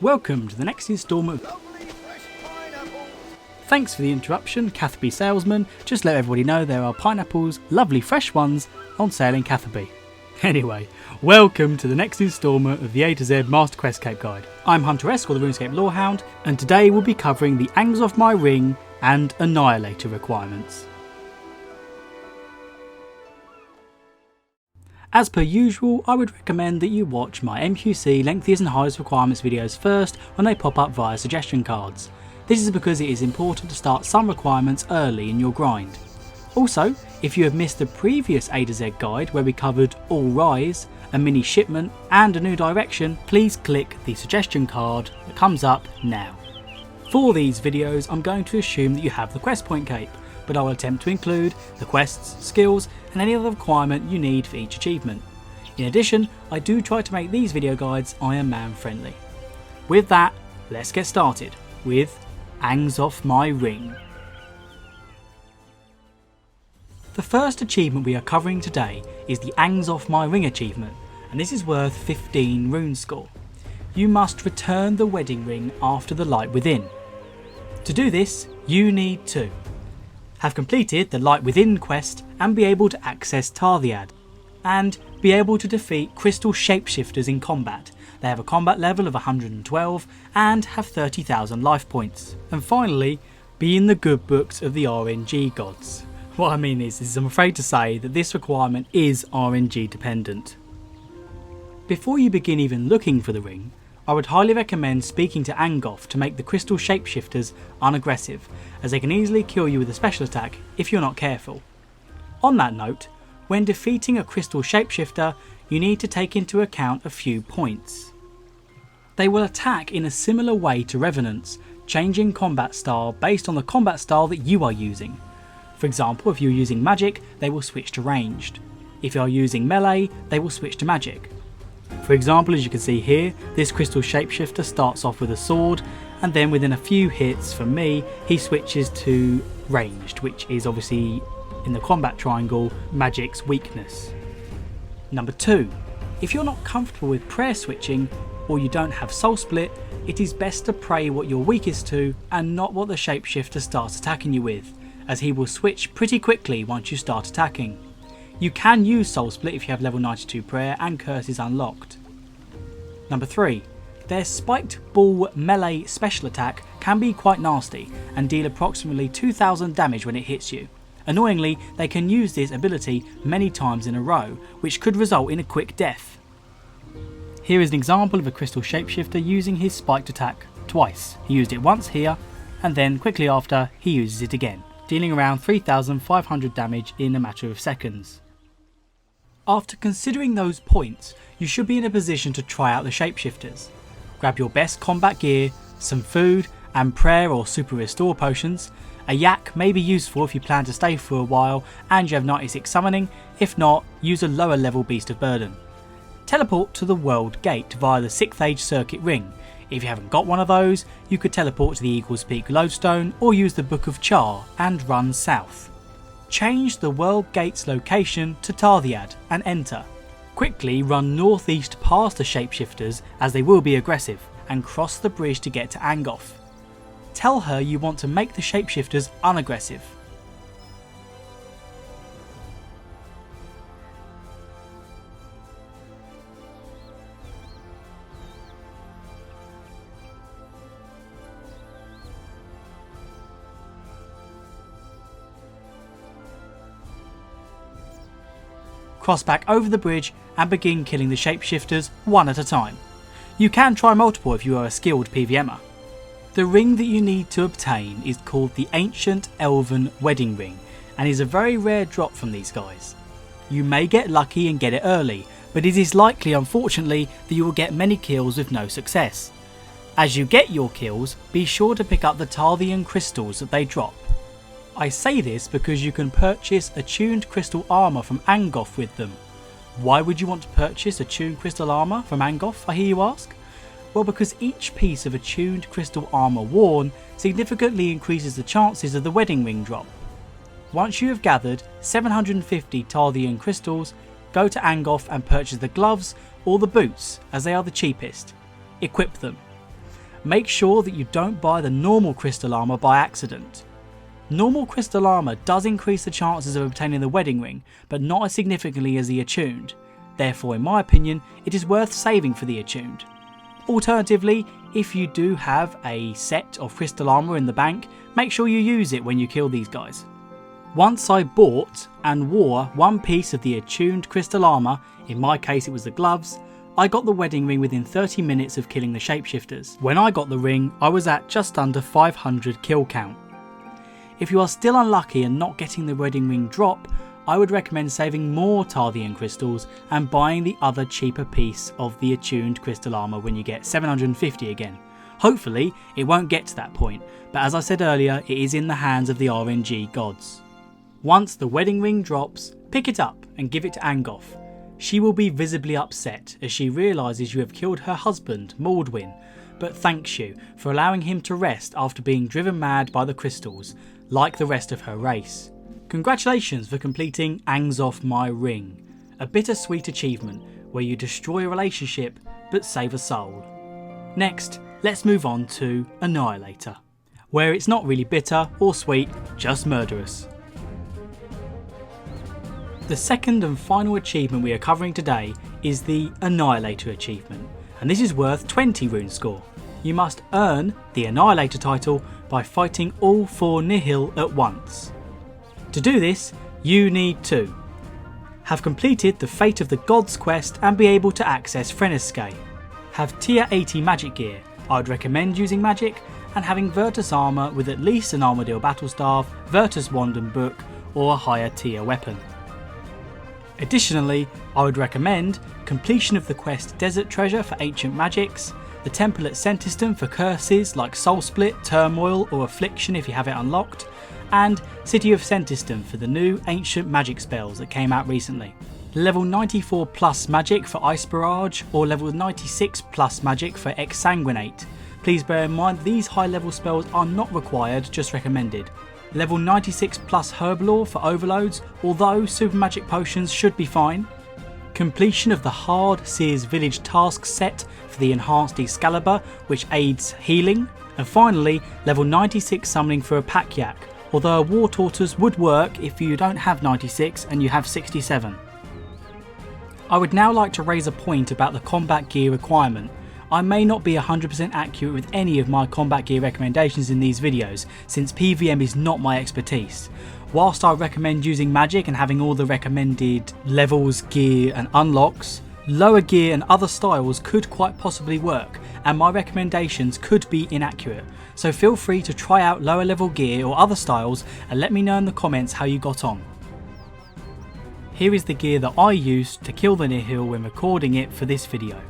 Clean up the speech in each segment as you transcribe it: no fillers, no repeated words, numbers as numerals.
Welcome to the next instalment. Thanks for the interruption, Catherby Salesman. Just let everybody know there are pineapples, lovely fresh ones, on sale in Catherby. Anyway, welcome to the next instalment of the A to Z Master Quest Cape Guide. I'm Hunter Esk, or the RuneScape Lorehound, and today we'll be covering the Angles of My Ring and Annihilator requirements. As per usual, I would recommend that you watch my MQC Lengthiest and Highest Requirements videos first when they pop up via suggestion cards. This is because it is important to start some requirements early in your grind. Also, if you have missed the previous A to Z guide where we covered All Rise, a mini shipment and a new direction, please click the suggestion card that comes up now. For these videos I'm going to assume that you have the quest point cape, but I will attempt to include the quests, skills and any other requirement you need for each achievement. In addition, I do try to make these video guides Iron Man friendly. With that, let's get started with Angles of My Ring. The first achievement we are covering today is the Angles of My Ring achievement, and this is worth 15 rune score. You must return the wedding ring after the Light Within. To do this, you need to have completed the Light Within quest and be able to access Tarthiad, and be able to defeat crystal shapeshifters in combat. They have a combat level of 112 and have 30,000 life points. And finally, be in the good books of the RNG gods. What I mean is I'm afraid to say that this requirement is RNG dependent. Before you begin even looking for the ring, I would highly recommend speaking to Angoth to make the crystal shapeshifters unaggressive, as they can easily kill you with a special attack if you're not careful. On that note, when defeating a crystal shapeshifter, you need to take into account a few points. They will attack in a similar way to revenants, changing combat style based on the combat style that you are using. For example, if you're using magic, they will switch to ranged. If you're using melee, they will switch to magic. For example, as you can see here, this crystal shapeshifter starts off with a sword, and then within a few hits from me, he switches to ranged, which is obviously in the combat triangle, magic's weakness. Number 2, if you're not comfortable with prayer switching, or you don't have soul split, it is best to pray what you're weakest to and not what the shapeshifter starts attacking you with, as he will switch pretty quickly once you start attacking. You can use soul split if you have level 92 prayer and curses unlocked. Number 3, their spiked ball melee special attack can be quite nasty and deal approximately 2000 damage when it hits you. Annoyingly, they can use this ability many times in a row, which could result in a quick death. Here is an example of a crystal shapeshifter using his spiked attack twice. He used it once here, and then quickly after he uses it again, dealing around 3500 damage in a matter of seconds. After considering those points, you should be in a position to try out the shapeshifters. Grab your best combat gear, some food and prayer or super restore potions. A yak may be useful if you plan to stay for a while and you have 96 summoning. If not, use a lower level Beast of Burden. Teleport to the World Gate via the 6th Age Circuit Ring. If you haven't got one of those, you could teleport to the Eagle's Peak Lodestone or use the Book of Char and run south. Change the World Gate's location to Tarthiad and enter. Quickly run northeast past the shapeshifters, as they will be aggressive, and cross the bridge to get to Angoth. Tell her you want to make the shapeshifters unaggressive. Cross back over the bridge and begin killing the shapeshifters one at a time. You can try multiple if you are a skilled PVMer. The ring that you need to obtain is called the Ancient Elven Wedding Ring and is a very rare drop from these guys. You may get lucky and get it early, but it is likely, unfortunately, that you will get many kills with no success. As you get your kills, be sure to pick up the Tarthian crystals that they drop. I say this because you can purchase attuned crystal armour from Angoth with them. Why would you want to purchase attuned crystal armour from Angoth, I hear you ask? Well, because each piece of attuned crystal armour worn significantly increases the chances of the wedding ring drop. Once you have gathered 750 Tarthian crystals, go to Angoth and purchase the gloves or the boots, as they are the cheapest. Equip them. make sure that you don't buy the normal crystal armour by accident. Normal crystal armour does increase the chances of obtaining the wedding ring, but not as significantly as the attuned. Therefore, in my opinion, it is worth saving for the attuned. Alternatively, if you do have a set of crystal armour in the bank, make sure you use it when you kill these guys. Once I bought and wore one piece of the attuned crystal armour, in my case it was the gloves, I got the wedding ring within 30 minutes of killing the shapeshifters. When I got the ring, I was at just under 500 kill count. If you are still unlucky and not getting the wedding ring drop, I would recommend saving more Tarthian crystals and buying the other cheaper piece of the attuned crystal armour when you get 750 again. Hopefully it won't get to that point, but as I said earlier, it is in the hands of the RNG gods. Once the wedding ring drops, pick it up and give it to Angoth. She will be visibly upset as she realises you have killed her husband, Mordwin, but thanks you for allowing him to rest after being driven mad by the crystals, like the rest of her race. Congratulations for completing Angs-of My Ring, a bittersweet achievement where you destroy a relationship but save a soul. Next, let's move on to Annihilator, where it's not really bitter or sweet, just murderous. The second and final achievement we are covering today is the Annihilator achievement, and this is worth 20 rune score. You must earn the Annihilator title by fighting all 4 Nihil at once. To do this, you need to have completed the Fate of the Gods quest and be able to access Frenescae, have tier 80 magic gear, I would recommend using magic, and having Virtus armour with at least an Armadyl battle staff, Virtus wand and book, or a higher tier weapon. Additionally, I would recommend completion of the quest Desert Treasure for Ancient Magics, the Temple at Sentiston for curses like Soul Split, Turmoil or Affliction if you have it unlocked, and City of Sentiston for the new Ancient Magic spells that came out recently. Level 94 plus magic for Ice Barrage or level 96 plus magic for Exsanguinate. Please bear in mind these high level spells are not required, just recommended. Level 96 plus Herblore for overloads, although super magic potions should be fine. Completion of the Hard Seers Village task set for the enhanced Excalibur, which aids healing. And finally, level 96 summoning for a Pack-Yak, although a War Tortoise would work if you don't have 96 and you have 67. I would now like to raise a point about the combat gear requirement. I may not be 100% accurate with any of my combat gear recommendations in these videos, since PVM is not my expertise. Whilst I recommend using magic and having all the recommended levels, gear and unlocks, lower gear and other styles could quite possibly work, and my recommendations could be inaccurate. So feel free to try out lower level gear or other styles and let me know in the comments how you got on. Here is the gear that I used to kill the Nihil when recording it for this video.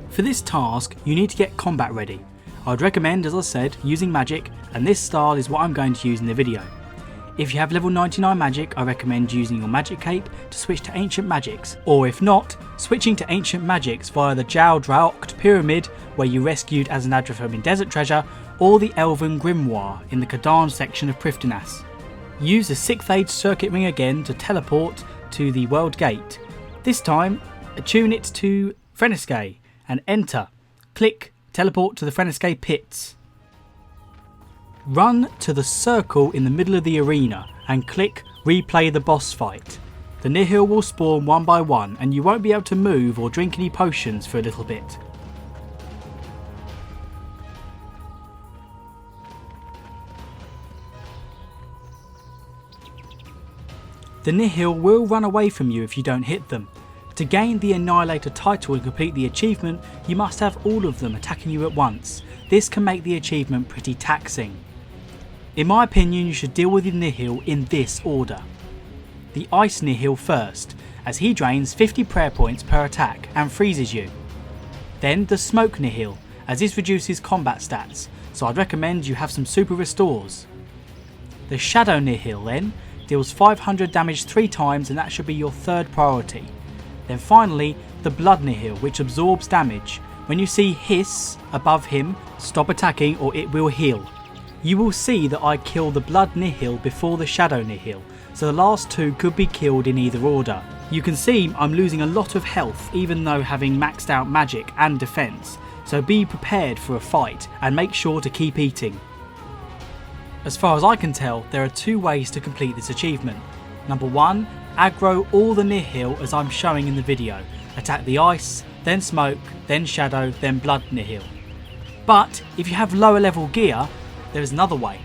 For this task, you need to get combat ready. I would recommend, as I said, using magic, and this style is what I'm going to use in the video. If you have level 99 magic, I recommend using your magic cape to switch to ancient magics, or if not, switching to ancient magics via the Jao Draocht Pyramid where you rescued Azanadratham in Desert Treasure, or the Elven Grimoire in the Kadan section of Prifddinas. Use the 6th Age Circuit Ring again to teleport to the World Gate. This time, attune it to Frenescae and enter. Click teleport to the Frenescae pits. Run to the circle in the middle of the arena and click replay the boss fight. The Nihil will spawn one by one and you won't be able to move or drink any potions for a little bit. The Nihil will run away from you if you don't hit them. To gain the Annihilator title and complete the achievement, you must have all of them attacking you at once. This can make the achievement pretty taxing. In my opinion, you should deal with the Nihil in this order. The Ice Nihil first, as he drains 50 prayer points per attack and freezes you. Then the Smoke Nihil, as this reduces combat stats, so I'd recommend you have some super restores. The Shadow Nihil then deals 500 damage 3 times and that should be your third priority. Then finally, the Blood Nihil, which absorbs damage. When you see Hiss above him, stop attacking or it will heal. You will see that I kill the Blood Nihil before the Shadow Nihil, so the last two could be killed in either order. You can see I'm losing a lot of health even though having maxed out magic and defense, so be prepared for a fight and make sure to keep eating. As far as I can tell, there are 2 ways to complete this achievement. Number 1, aggro all the Nihil as I'm showing in the video. Attack the ice, then smoke, then shadow, then blood Nihil. But if you have lower level gear, there is another way.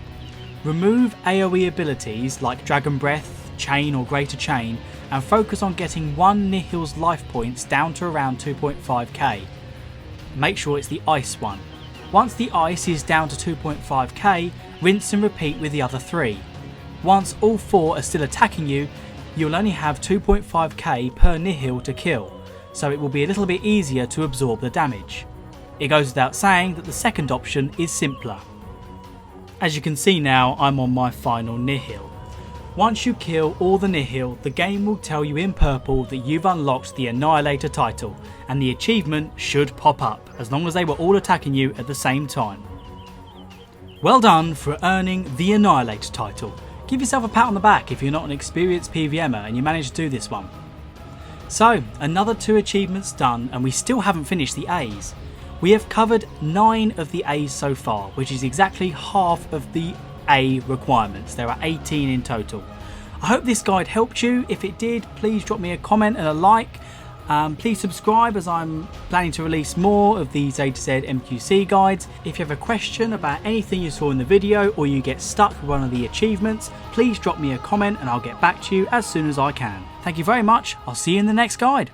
Remove AoE abilities like Dragon Breath, Chain or Greater Chain and focus on getting 1 Nihil's life points down to around 2.5k. Make sure it's the ice one. Once the ice is down to 2.5k, rinse and repeat with the other 3. Once all 4 are still attacking you, you'll only have 2.5k per Nihil to kill, so it will be a little bit easier to absorb the damage. It goes without saying that the second option is simpler. As you can see now, I'm on my final Nihil. Once you kill all the Nihil, the game will tell you in purple that you've unlocked the Annihilator title, and the achievement should pop up, as long as they were all attacking you at the same time. Well done for earning the Annihilator title. Give yourself a pat on the back if you're not an experienced PVMer and you managed to do this one. So, another 2 achievements done, and we still haven't finished the A's. We have covered 9 of the A's so far, which is exactly half of the A requirements. There are 18 in total. I hope this guide helped you. If it did, please drop me a comment and a like. Please subscribe, as I'm planning to release more of these A to Z MQC guides. If you have a question about anything you saw in the video or you get stuck with one of the achievements, please drop me a comment and I'll get back to you as soon as I can. Thank you very much. I'll see you in the next guide.